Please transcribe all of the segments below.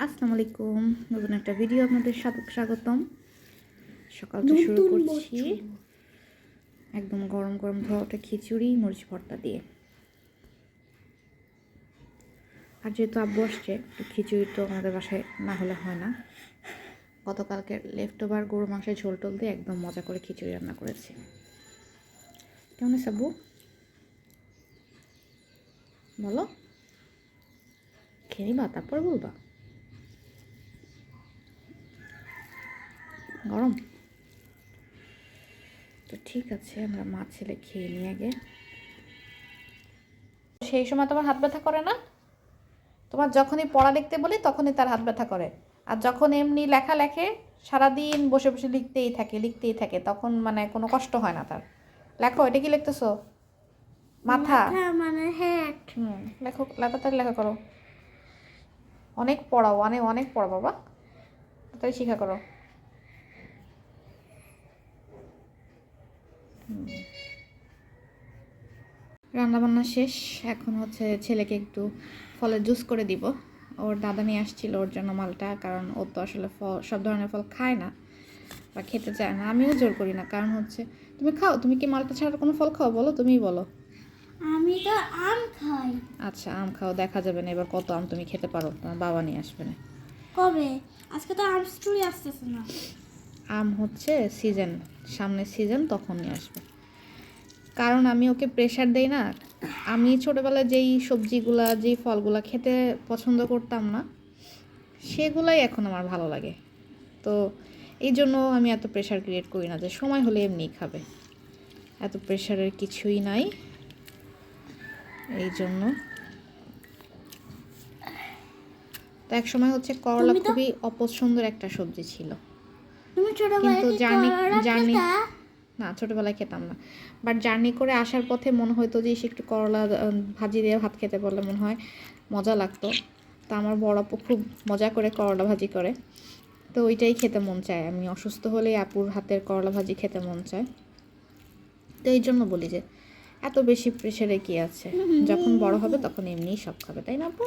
আসসালামু আলাইকুম, নতুন একটা ভিডিও আপনাদের সাথে স্বাগতম। সকালটা শুরু করছি একদম গরম গরম ধোয়াটা খিচুড়ি মরিচ ভর্তা দিয়ে। আর যেহেতু আব্বু আসছে, একটু খিচুড়ি তো আমাদের বাসায় না হলে হয় না। গতকালকে লেফট ওভার গরু মাংসের ঝোল টোল দিয়ে একদম মজা করে খিচুড়ি রান্না করেছি। কেমন আছে আব্বু? বলো, খেয়ে নিবা তারপর বলবা। গরম তো ঠিক আছে, আমরা মা ছেলে খেয়ে নিয়ে আগে। সেই সময় তোমার হাত ব্যথা করে না? তোমার যখনই পড়া লিখতে বলি তখনই তার হাত ব্যথা করে, আর যখন এমনি লেখা লেখে সারাদিন বসে বসে লিখতেই থাকে তখন মানে কোনো কষ্ট হয় না তার। লেখো, এটা কি লিখতেছো? মাথা মানে হেড। লেখো, তাড়াতাড়ি লেখা করো। অনেক পড়াও, অনেক অনেক পড়া বাবা, তাড়াতাড়ি শিখা করো। রান্নাবান্না শেষ, এখন হচ্ছে ছেলেকে একটু ফলের জুস করে দিব। ওর দাদা নিয়ে আসছিল ওর জন্য মালটা, কারণ ও তো আসলে ফল সব ধরনের ফল খায় না বা খেতে চায় না। আমিও জোর করি না, কারণ হচ্ছে তুমি খাও। তুমি কি মালটা ছাড়া কোনো ফল খাও বলো, তুমিই বলো। আমি তো আম খাই। আচ্ছা, আম খাও, দেখা যাবে না এবার কত আম তুমি খেতে পারো, তোমার বাবা নিয়ে আসবে না। কবে? আজকে তো আম স্টোরি আসতেছে না। আম হচ্ছে সিজন, সামনে সিজন তখন নিয়ে আসবে। কারণ আমি ওকে প্রেশার দেই না। আমি ছোটোবেলায় যেই সবজিগুলা যেই ফলগুলা খেতে পছন্দ করতাম না, সেগুলাই এখন আমার ভালো লাগে। তো এই জন্য আমি এত প্রেশার ক্রিয়েট করি না যে সময় হলে এমনিই খাবে, এত প্রেশারের কিছুই নাই। এই জন্য তো এক সময় হচ্ছে করলা খুবই অপছন্দের একটা সবজি ছিল, তুমি কিন্তু জার্নি খেতা? না, ছোটোবেলায় খেতাম না। বাট জার্নি করে আসার পথে মনে হতো যে একটু করলা ভাজি দিয়ে ভাত খেতে বললে মনে হয় মজা লাগতো। তা আমার বড় আপু খুব মজা করে করলা ভাজি করে, তো ওইটাই খেতে মন চায়। আমি অসুস্থ হলেই আপুর হাতের করলা ভাজি খেতে মন চায়। তো এই জন্য বলি যে এত বেশি প্রেশারে কি আছে, যখন বড় হবে তখন এমনিই সব খাবে, তাই না আপু?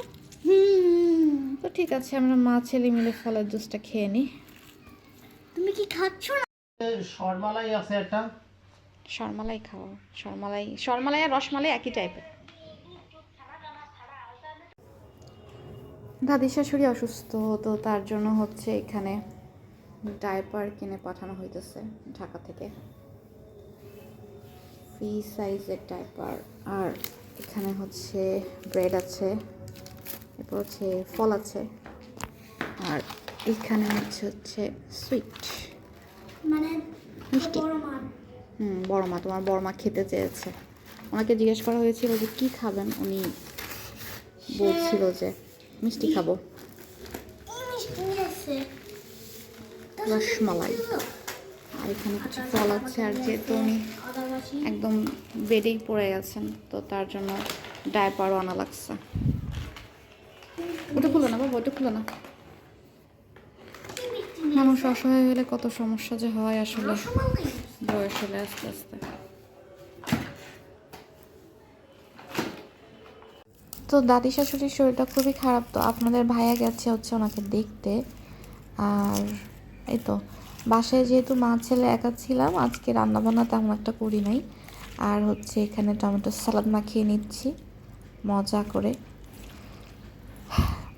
তো ঠিক আছে, আমরা মা ছেলে মিলে ফলের জুসটা খেয়ে নিই। তুমি কি খাচ্ছ না? শর্মালাই আছে একটা। শর্মালাই খাও, শর্মালাই আর রসমালাই একই টাইপের। দাদি শাশুড়ি অসুস্থ, তো তার জন্য হচ্ছে এখানে ডাইপার কিনে পাঠানো হইতেছে ঢাকা থেকে, ফ্রি সাইজের ডাইপার। আর এখানে হচ্ছে ব্রেড আছে, এরপর হচ্ছে ফল আছে, আর এখানে হচ্ছে সুইট মানে মিষ্টি। বড় মা, তোমার বড় মা খেতে চেয়েছে। ওনাকে জিজ্ঞেস করা হয়েছিল যে কী খাবেন, উনি বলছিল যে মিষ্টি খাবো, রসমালাই। আর এখানে কিছু ফল আছে, আর যেহেতু উনি একদম বেডেই পড়ে গেছেন, তো তার জন্য ডায়পারও আনা লাগছে। ওটা খুলো না বাবা, ওটা খুলো না। মানুষ অসহায় হলে কত সমস্যা যে হয় আসলে বয়স হলে আস্তে আস্তে। তো দাদি শাশুড়ির শরীরটা খুবই খারাপ, তো আপনাদের ভাইয়া গেছে হচ্ছে ওনাকে দেখতে। আর এই তো বাসায় যেহেতু মা ছেলে একা ছিলাম, আজকে রান্নাবান্না তেমন একটা করি নাই। আর হচ্ছে এখানে টমেটো সালাদ মাখিয়ে নিচ্ছি মজা করে।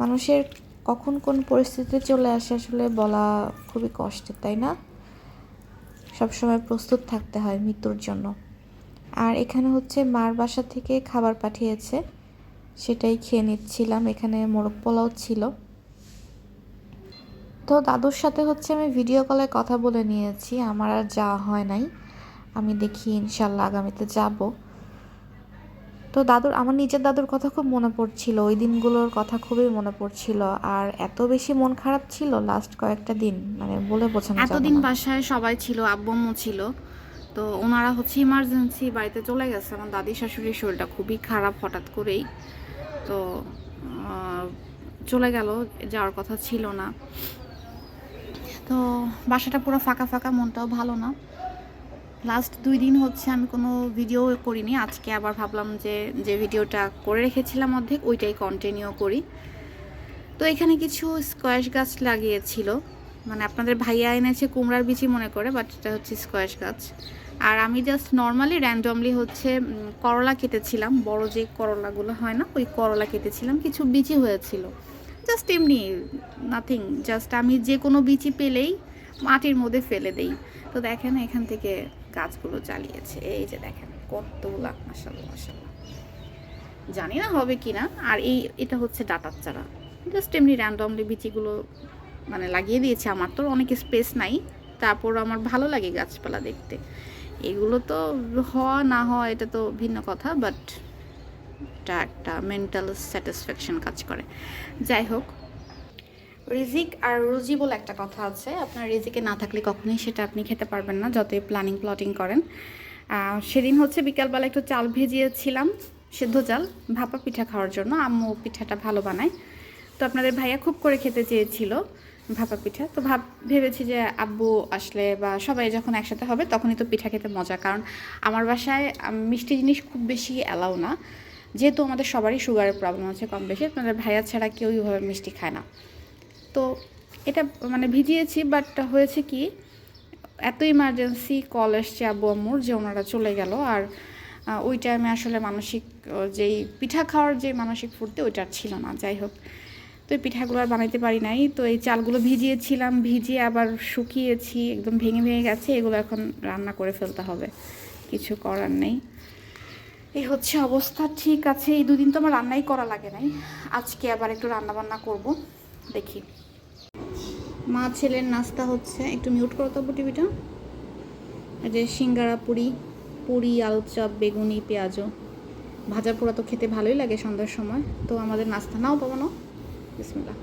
মানুষের কখন কোন পরিস্থিতিতে চলে আসে আসলে বলা খুবই কষ্টের, তাই না? সবসময় প্রস্তুত থাকতে হয় মৃত্যুর জন্য। আর এখানে হচ্ছে মার বাসা থেকে খাবার পাঠিয়েছে, সেটাই খেয়ে নিচ্ছিলাম। এখানে মোরগ পোলাও ছিল। তো দাদুর সাথে হচ্ছে আমি ভিডিও কলে কথা বলে নিয়েছি, আমার আর যাওয়া হয় নাই। আমি দেখি ইনশাল্লাহ আগামীতে যাব। তো আমার নিজের দাদুর কথা খুব মনে পড়ছিল, ওই দিনগুলোর কথা খুবই মনে পড়ছিল। আর এত বেশি মন খারাপ ছিল লাস্ট কয়েকটা দিন, মানে বলে বোঝানো যাবে না। এতদিন বাসায় সবাই ছিল, আব্বু আম্মু ছিল, তো ওনারা হচ্ছে ইমার্জেন্সি বাড়িতে চলে গেছে। আমার দাদি শাশুড়ির শরীরটা খুবই খারাপ হঠাৎ করেই, তো চলে গেল, যাওয়ার কথা ছিল না। তো বাসাটা পুরো ফাঁকা ফাঁকা, মনটাও ভালো না। লাস্ট 2 দিন হচ্ছে আমি কোনো ভিডিও করিনি। আজকে আবার ভাবলাম যে ভিডিওটা করে রেখেছিলাম অর্ধেক, ওইটাই কন্টিনিউ করি। তো তো এখানে কিছু স্কোয়াশ গাছ লাগিয়েছিল, মানে আপনাদের ভাইয়া এনেছে কুমড়ার বিচি মনে করে, বাট এটা হচ্ছে স্কোয়াশ গাছ। আর আমি জাস্ট নর্মালি র্যান্ডমলি হচ্ছে করলা কেটেছিলাম, বড় যে করলাগুলো হয় না, ওই করলা কেটেছিলাম, কিছু বিচি হয়েছিল জাস্ট এমনি, নাথিং, জাস্ট আমি যে কোনো বিচি পেলেই মাটির মধ্যে ফেলে দেই। তো দেখেন এখান থেকে গাছগুলো জ্বালিয়েছে, এই যে দেখেন কতগুলা, মাশাআল্লাহ মাশাআল্লাহ, জানি না হবে কি না। আর এটা হচ্ছে ডাটার চারা, জাস্ট এমনি র্যান্ডমলি বিচিগুলো মানে লাগিয়ে দিয়েছে। আমার তো অনেক স্পেস নাই, তারপর আমার ভালো লাগে গাছপালা দেখতে। এগুলো তো হওয়া না হওয়া এটা তো ভিন্ন কথা, বাট এটা একটা মেন্টাল স্যাটিসফ্যাকশন কাজ করে। যাই হোক, রিজিক আর রুজি বলে একটা কথা আছে, আপনার রিজিকে না থাকলে কখনোই সেটা আপনি খেতে পারবেন না, যতই প্ল্যাটিং করেন। সেদিন হচ্ছে বিকালবেলা একটু চাল ভিজিয়েছিলাম, সেদ্ধ চাল, ভাপা পিঠা খাওয়ার জন্য। আম্মু পিঠাটা ভালো বানায়, তো আপনাদের ভাইয়া খুব করে খেতে চেয়েছিল ভাপা পিঠা। তো ভেবেছি যে আব্বু আসলে বা সবাই যখন একসাথে হবে তখনই তো পিঠা খেতে মজা, কারণ আমার বাসায় মিষ্টি জিনিস খুব বেশি অ্যালাউ না, যেহেতু আমাদের সবারই সুগারের প্রবলেম আছে কম বেশি। আপনাদের ভাইয়া ছাড়া কেউ ওইভাবে মিষ্টি খায় না। তো এটা মানে ভিজিয়েছি, বাট হয়েছে কি, এত ইমার্জেন্সি কল এসছে আব্বু আম্মুর যে ওনারা চলে গেল। আর ওই টাইমে আসলে মানসিক যেই পিঠা খাওয়ার যে মানসিক ফুর্তি ওইটা আর ছিল না। যাই হোক, তো এই পিঠাগুলো আর বানাইতে পারি নাই। তো এই চালগুলো ভিজিয়েছিলাম, ভিজিয়ে আবার শুকিয়েছি, একদম ভেঙে গেছে। এগুলো এখন রান্না করে ফেলতে হবে, কিছু করার নেই। এই হচ্ছে অবস্থা। ঠিক আছে, এই দুদিন তো আমার রান্নাই করা লাগে নাই, আজকে আবার একটু রান্না বান্না করব, দেখি। মা ছেলের নাস্তা হচ্ছে, একটু মিউট করো তো টিভিটা। এই যে সিঙ্গারা, পুরি, আলুর চপ, বেগুনি, পেঁয়াজও ভাজা পোড়া তো খেতে ভালোই লাগে সন্ধ্যার সময়। তো আমাদের নাস্তা নাও পাবো না, বিসমিল্লাহ।